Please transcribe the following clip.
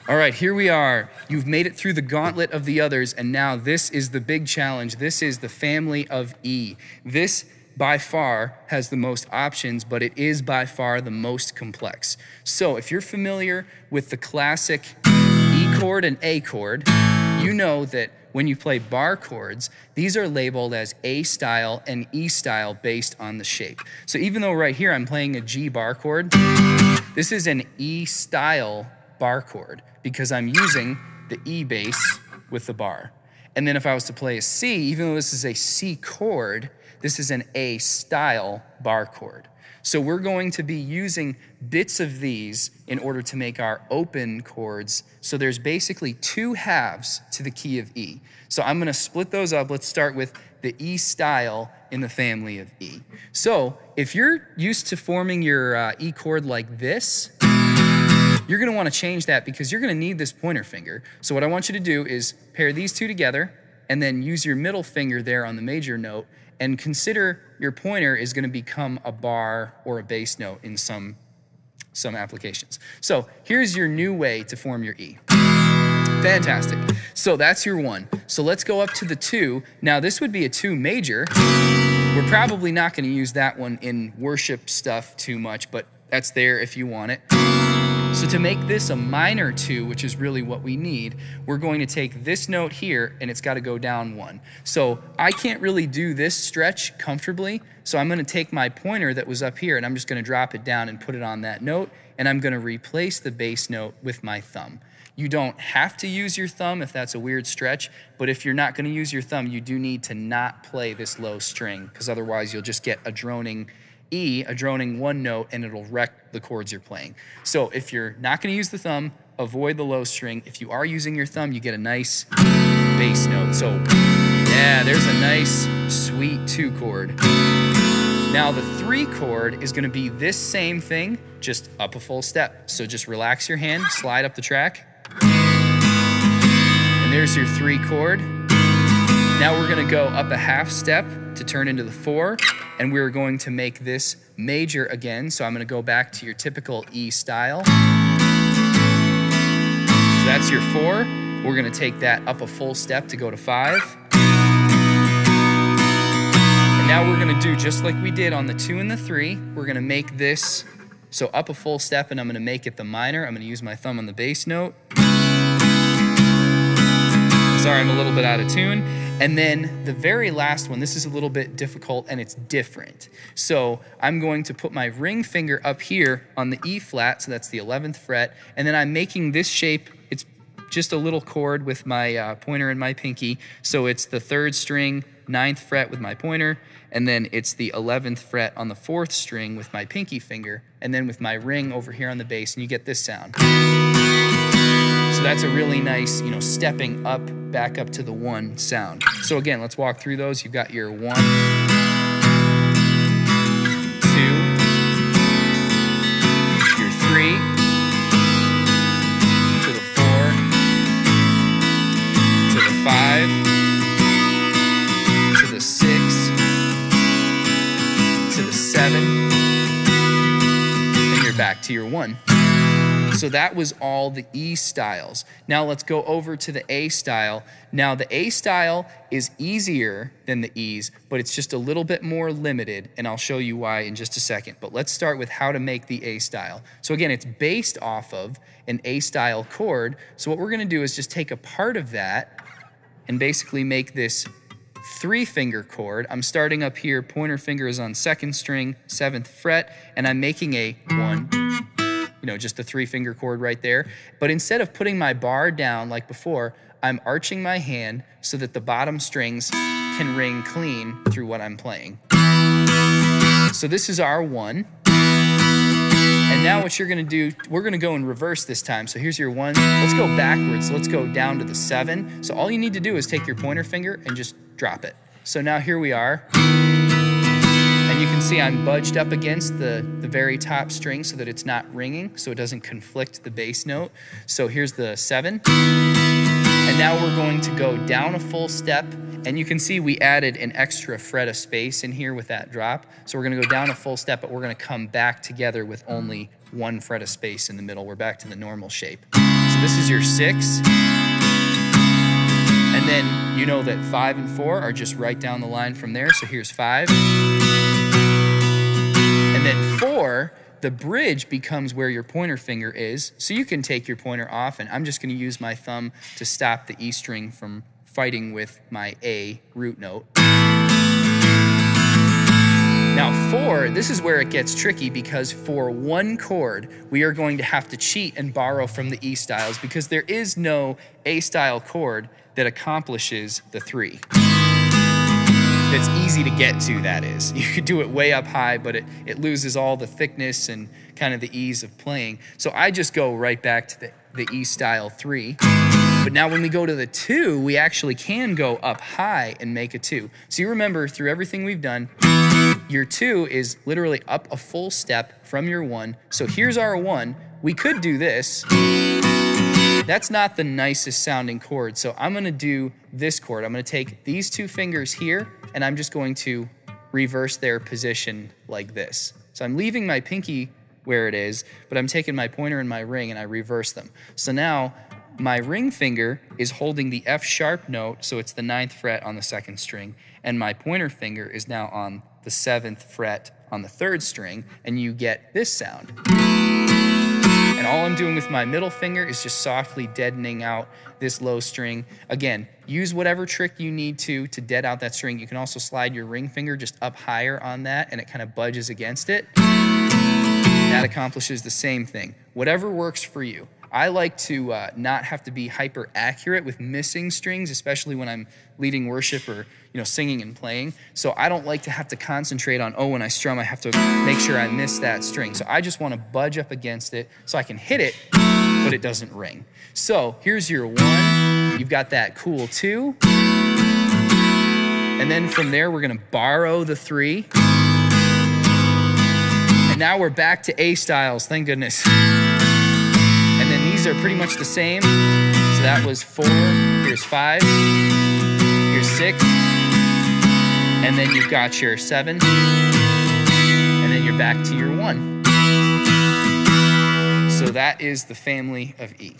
All right, here we are. You've made it through the gauntlet of the others, and now this is the big challenge. This is the family of E. This, by far, has the most options, but it is by far the most complex. So if you're familiar with the classic E chord and A chord, you know that when you play bar chords, these are labeled as A style and E style based on the shape. So even though right here I'm playing a G bar chord, this is an E style bar chord because I'm using the E bass with the bar. And then if I was to play a C, even though this is a C chord, this is an A style bar chord. So we're going to be using bits of these in order to make our open chords. So there's basically two halves to the key of E. So I'm gonna split those up. Let's start with the E style in the family of E. So if you're used to forming your E chord like this, you're gonna wanna change that because you're gonna need this pointer finger. So what I want you to do is pair these two together and then use your middle finger there on the major note and consider your pointer is gonna become a bar or a bass note in some applications. So here's your new way to form your E. Fantastic. So that's your one. So let's go up to the two. Now this would be a 2 major. We're probably not gonna use that one in worship stuff too much, but that's there if you want it. So to make this a minor 2, which is really what we need, we're going to take this note here and it's got to go down 1. So I can't really do this stretch comfortably, so I'm going to take my pointer that was up here and I'm just going to drop it down and put it on that note, and I'm going to replace the bass note with my thumb. You don't have to use your thumb if that's a weird stretch, but if you're not going to use your thumb, you do need to not play this low string, because otherwise you'll just get a droning E, a droning one note, and it'll wreck the chords you're playing. So if you're not going to use the thumb, avoid the low string. If you are using your thumb, you get a nice bass note. So yeah, there's a nice sweet 2 chord. Now the 3 chord is going to be this same thing, just up a full step. So just relax your hand, slide up the track, and there's your 3 chord. Now we're going to go up a half step to turn into the 4, and we're going to make this major again. So I'm going to go back to your typical E style. So that's your 4. We're going to take that up a full step to go to 5. And now we're going to do just like we did on the 2 and the 3. We're going to make this, so up a full step, and I'm going to make it the minor. I'm going to use my thumb on the bass note. Sorry, I'm a little bit out of tune. And then the very last one, this is a little bit difficult and it's different. So I'm going to put my ring finger up here on the E flat, so that's the 11th fret, and then I'm making this shape. It's just a little chord with my pointer and my pinky. So it's the 3rd string, 9th fret with my pointer, and then it's the 11th fret on the 4th string with my pinky finger, and then with my ring over here on the bass, and you get this sound. So that's a really nice, stepping up, back up to the 1 sound. So again, let's walk through those. You've got your 1, 2, your 3, to the 4, to the 5, to the 6, to the 7, and you're back to your 1. So that was all the E styles. Now let's go over to the A style. Now the A style is easier than the E's, but it's just a little bit more limited, and I'll show you why in just a second. But let's start with how to make the A style. So again, it's based off of an A style chord. So what we're gonna do is just take a part of that and basically make this 3-finger chord. I'm starting up here, pointer finger is on 2nd string, 7th fret, and I'm making a 1, just the 3-finger chord right there. But instead of putting my bar down like before, I'm arching my hand so that the bottom strings can ring clean through what I'm playing. So this is our 1. And now what you're gonna do, we're gonna go in reverse this time. So here's your 1. Let's go backwards. Let's go down to the 7. So all you need to do is take your pointer finger and just drop it. So now here we are. And you can see I'm budged up against the very top string so that it's not ringing, so it doesn't conflict the bass note. So here's the 7. And now we're going to go down a full step, and you can see we added an extra fret of space in here with that drop. So we're gonna go down a full step, but we're gonna come back together with only 1 fret of space in the middle. We're back to the normal shape. So this is your 6. And then you know that 5 and 4 are just right down the line from there. So here's 5. And then 4, the bridge becomes where your pointer finger is. So you can take your pointer off, and I'm just going to use my thumb to stop the E string from fighting with my A root note. Now 4, this is where it gets tricky, because for one chord, we are going to have to cheat and borrow from the E styles, because there is no A style chord that accomplishes the 3. That's easy to get to, that is. You could do it way up high, but it loses all the thickness and kind of the ease of playing. So I just go right back to the E style 3. But now when we go to the 2, we actually can go up high and make a 2. So you remember, through everything we've done, your 2 is literally up a full step from your 1. So here's our 1. We could do this. That's not the nicest sounding chord, so I'm gonna do this chord. I'm gonna take these 2 fingers here, and I'm just going to reverse their position like this. So I'm leaving my pinky where it is, but I'm taking my pointer and my ring and I reverse them. So now my ring finger is holding the F sharp note, so it's the 9th fret on the 2nd string, and my pointer finger is now on the 7th fret on the 3rd string, and you get this sound. And all I'm doing with my middle finger is just softly deadening out this low string. Again, use whatever trick you need to dead out that string. You can also slide your ring finger just up higher on that, and it kind of budges against it. That accomplishes the same thing. Whatever works for you. I like to not have to be hyper accurate with missing strings, especially when I'm leading worship or singing and playing. So I don't like to have to concentrate on, when I strum, I have to make sure I miss that string. So I just want to budge up against it so I can hit it, but it doesn't ring. So here's your 1. You've got that cool 2. And then from there, we're going to borrow the 3. And now we're back to A styles, thank goodness. And then these are pretty much the same. So that was 4, here's 5, here's 6, and then you've got your 7, and then you're back to your 1. So that is the family of E.